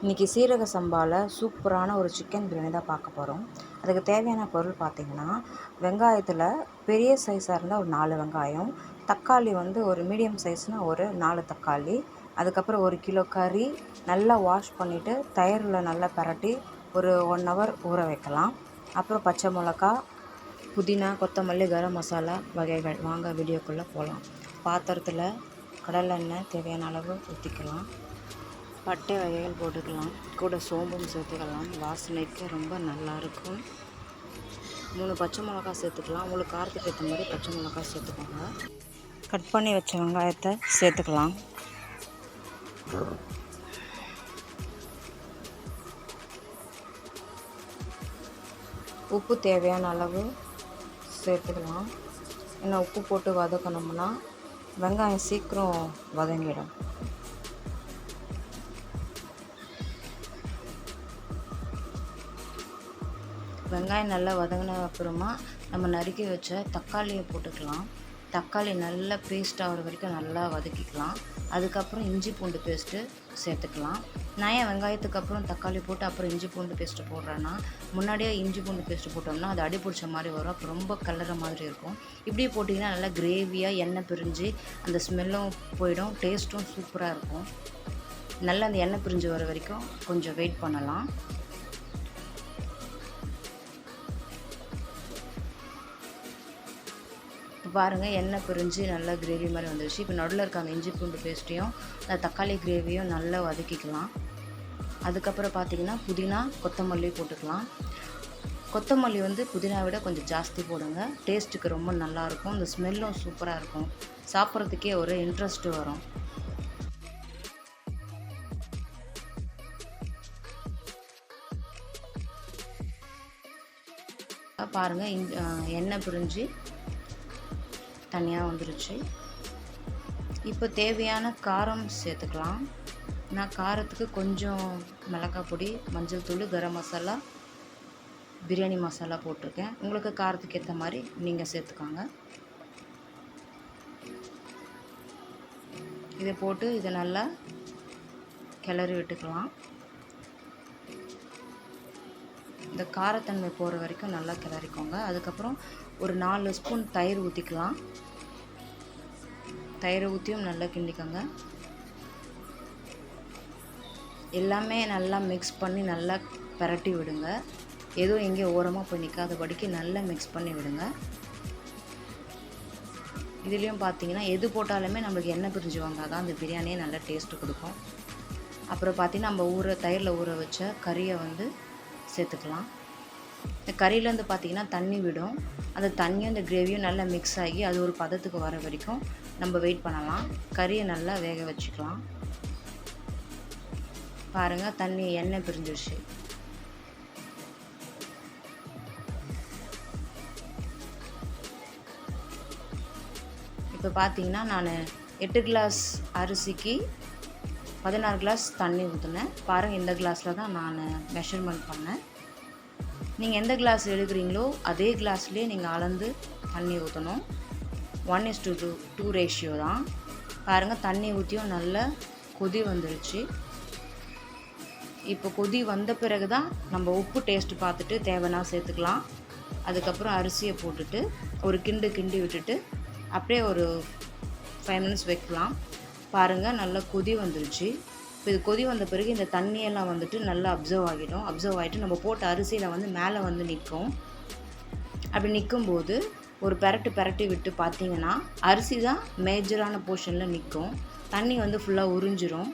இன்றைக்கி சீரக சம்பாவில் சூப்பரான ஒரு சிக்கன் பிரியாணி தான் பார்க்க போகிறோம். அதுக்கு தேவையான பொருள் பார்த்திங்கன்னா, வெங்காயத்தில் பெரிய சைஸாக இருந்தால் ஒரு 4 வெங்காயம், தக்காளி வந்து ஒரு மீடியம் சைஸ்னால் ஒரு 4 தக்காளி, அதுக்கப்புறம் 1 கிலோ கறி நல்லா வாஷ் பண்ணிவிட்டு தயிரில் நல்லா பரட்டி ஒரு 1 ஹவர் ஊற வைக்கலாம். அப்புறம் பச்சை மிளகா, புதினா, கொத்தமல்லி, கரம் மசாலா வகைகள். வாங்க வீடியோக்குள்ளே போகலாம். பாத்திரத்தில் கடலெண்ணெய் தேவையான அளவு ஊற்றிக்கலாம். பட்டை வகைகள் போட்டுக்கலாம். கூட சோம்பும் சேர்த்துக்கலாம். வாசனைக்கு ரொம்ப நல்லாயிருக்கும். 3 பச்சை மிளகா சேர்த்துக்கலாம். உங்களுக்கு காரத்துக்கு ஏற்ற மாதிரி பச்சை மிளகா சேர்த்துக்கோங்க. கட் பண்ணி வச்ச வெங்காயத்தை சேர்த்துக்கலாம். உப்பு தேவையான அளவு சேர்த்துக்கலாம். ஏன்னா உப்பு போட்டு வதக்கணும்னா வெங்காயம் சீக்கிரம் வதங்கிடும். வெங்காயம் நல்லா வதங்கின அப்புறமா நம்ம நறுக்கி வச்ச தக்காளியை போட்டுக்கலாம். தக்காளி நல்லா பேஸ்ட் ஆகிற வரைக்கும் நல்லா வதக்கிக்கலாம். அதுக்கப்புறம் இஞ்சி பூண்டு பேஸ்ட்டு சேர்த்துக்கலாம். நான் ஏன் வெங்காயத்துக்கு அப்புறம் தக்காளி போட்டு அப்புறம் இஞ்சி பூண்டு பேஸ்ட்டு போடுறேன்னா, முன்னாடியே இஞ்சி பூண்டு பேஸ்ட்டு போட்டோம்னா அது அடி பிடிச்ச மாதிரி வரும். அப்போ ரொம்ப கலர மாதிரி இருக்கும். இப்படி போட்டிங்கன்னா நல்லா கிரேவியாக எண்ணெய் பிரிஞ்சு அந்த ஸ்மெல்லும் போயிடும், டேஸ்ட்டும் சூப்பராக இருக்கும். நல்லா அந்த எண்ணெய் பிரிஞ்சு வர வரைக்கும் கொஞ்சம் வெயிட் பண்ணலாம். பாருங்கள், எண்ணெய் பிரிஞ்சு நல்லா கிரேவி மாதிரி வந்துடுச்சு. இப்போ நடுவில் இருக்க அந்த இஞ்சி பூண்டு பேஸ்ட்டையும் அந்த தக்காளி கிரேவியும் நல்லா வதக்கிக்கலாம். அதுக்கப்புறம் பார்த்திங்கன்னா புதினா, கொத்தமல்லி போட்டுக்கலாம். கொத்தமல்லி வந்து புதினா விட கொஞ்சம் ஜாஸ்தி போடுங்க. டேஸ்ட்டுக்கு ரொம்ப நல்லாயிருக்கும். இந்த ஸ்மெல்லும் சூப்பராக இருக்கும். சாப்பிட்றதுக்கே ஒரு இன்ட்ரெஸ்ட்டு வரும். பாருங்கள், எண்ணெய் பிரிஞ்சு தனியாக வந்துருச்சு. இப்போ தேவையான காரம் சேர்த்துக்கலாம். நான் காரத்துக்கு கொஞ்சம் மிளகாய் பொடி, மஞ்சள் தூள், கரம் மசாலா, பிரியாணி மசாலா போட்டிருக்கேன். உங்களுக்கு காரத்துக்கு ஏற்ற மாதிரி நீங்கள் சேர்த்துக்கோங்க. இதை போட்டு இதை நல்லா கிளறி விட்டுக்கலாம். இந்த காரத்தன்மை போகிற வரைக்கும் நல்லா கிளறிக்கோங்க. அதுக்கப்புறம் ஒரு 4 ஸ்பூன் தயிர் ஊற்றிக்கலாம். தயிரை ஊற்றியும் நல்லா கிண்டிக்கோங்க. எல்லாமே நல்லா மிக்ஸ் பண்ணி நல்லா பரட்டி விடுங்க. எதுவும் எங்கே ஓரமாக போய் நிற்காதபடிக்கு நல்லா மிக்ஸ் பண்ணி விடுங்க. இதுலேயும் பார்த்தீங்கன்னா எது போட்டாலுமே நம்மளுக்கு எண்ணெய் பிரிஞ்சு வாங்காதான் அந்த பிரியாணியே நல்லா டேஸ்ட்டு கொடுக்கும். அப்புறம் பார்த்திங்கன்னா நம்ம தயிரில் ஊற வச்ச கறியை வந்து சேர்த்துக்கலாம். இந்த கறியிலேருந்து பார்த்திங்கன்னா தண்ணி விடும். அந்த தண்ணியும் இந்த கிரேவியும் நல்லா மிக்ஸ் ஆகி அது ஒரு பதத்துக்கு வர வரைக்கும் நம்ம வெயிட் பண்ணலாம். கறியை நல்லா வேக வச்சுக்கலாம். பாருங்கள், தண்ணி எண்ணெய் பிரிஞ்சிடுச்சு. இப்போ பார்த்தீங்கன்னா நான் 8 கிளாஸ் அரிசிக்கு 16 கிளாஸ் தண்ணி ஊற்றினேன். பாருங்கள், இந்த கிளாஸில் தான் நான் மெஷர்மெண்ட் பண்ணேன். நீங்கள் எந்த கிளாஸ் எடுக்கிறீங்களோ அதே கிளாஸ்லேயே நீங்கள் அளந்து தண்ணி ஊற்றணும். 1:2 ரேஷியோ தான். பாருங்கள், தண்ணி ஊற்றியும் நல்லா கொதி வந்துருச்சு. இப்போ கொதி வந்த பிறகு தான் நம்ம உப்பு டேஸ்ட்டு பார்த்துட்டு தேவைன்னா சேர்த்துக்கலாம். அதுக்கப்புறம் அரிசியை போட்டுட்டு ஒரு கிண்டி விட்டுட்டு அப்படியே ஒரு 5 மினிட்ஸ் வைக்கலாம். பாருங்கள், நல்லா கொதி வந்துருச்சு. இப்போ இது கொதி வந்த பிறகு இந்த தண்ணியெல்லாம் வந்துட்டு நல்லா அப்சர்வ் ஆகிட்டு நம்ம போட்ட அரிசியில் வந்து மேலே வந்து நிற்கும். அப்படி நிற்கும்போது ஒரு பெரட்டி விட்டு பார்த்திங்கன்னா அரிசி தான் மேஜரான போர்ஷனில் நிற்கும். தண்ணி வந்து ஃபுல்லாக உறிஞ்சிரும்.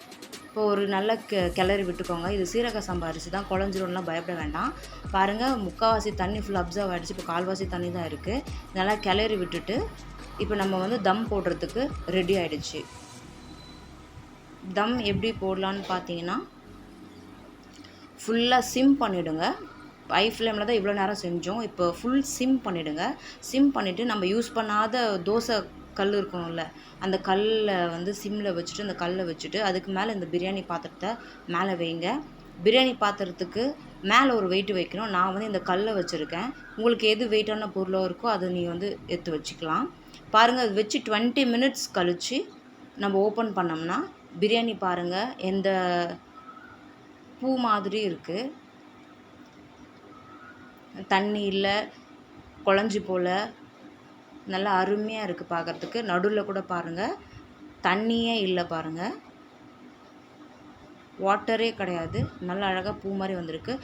இப்போ ஒரு நல்ல கிளறி விட்டுக்கோங்க. இது சீரக சம்பா அரிசி தான், குழஞ்சிரும்லாம் பயப்பட வேண்டாம். பாருங்கள், முக்கால்வாசி தண்ணி ஃபுல்லாக அப்சர்வ் ஆகிடுச்சு. இப்போ கால்வாசி தண்ணி தான் இருக்குது. நல்லா கிளறி விட்டுட்டு இப்போ நம்ம வந்து தம் போடுறதுக்கு ரெடி ஆகிடுச்சு. தம் எப்படி போடலான்னு பார்த்தீங்கன்னா, ஃபுல்லாக சிம் பண்ணிவிடுங்க. ஹை ஃப்ளேமில் தான் இவ்வளோ நேரம் செஞ்சோம். இப்போ ஃபுல் சிம் பண்ணிவிடுங்க. சிம் பண்ணிவிட்டு நம்ம யூஸ் பண்ணாத தோசை கல் இருக்கணும்ல, அந்த கல்லை வந்து சிம்மில் வச்சுட்டு அந்த கல்லை வச்சுட்டு அதுக்கு மேலே இந்த பிரியாணி பாத்திரத்தை மேலே வைங்க. பிரியாணி பாத்திரத்துக்கு மேலே ஒரு வெயிட் வைக்கணும். நான் வந்து இந்த கல்லை வச்சுருக்கேன். உங்களுக்கு எது வெயிட்டான பொருளோ இருக்கோ அதை நீங்கள் வந்து எடுத்து வச்சுக்கலாம். பாருங்கள், அது வச்சு 20 மினிட்ஸ் கழித்து நம்ம ஓப்பன் பண்ணோம்னா பிரியாணி பாருங்கள் எந்த பூ மாதிரி இருக்குது. தண்ணி இல்லை, குழஞ்சி போல், நல்லா அருமையாக இருக்குது பார்க்குறதுக்கு. நடுவில் கூட பாருங்கள் தண்ணியே இல்லை பாருங்கள், வாட்டரே கிடையாது. நல்லா அழகாக பூ மாதிரி வந்திருக்கு.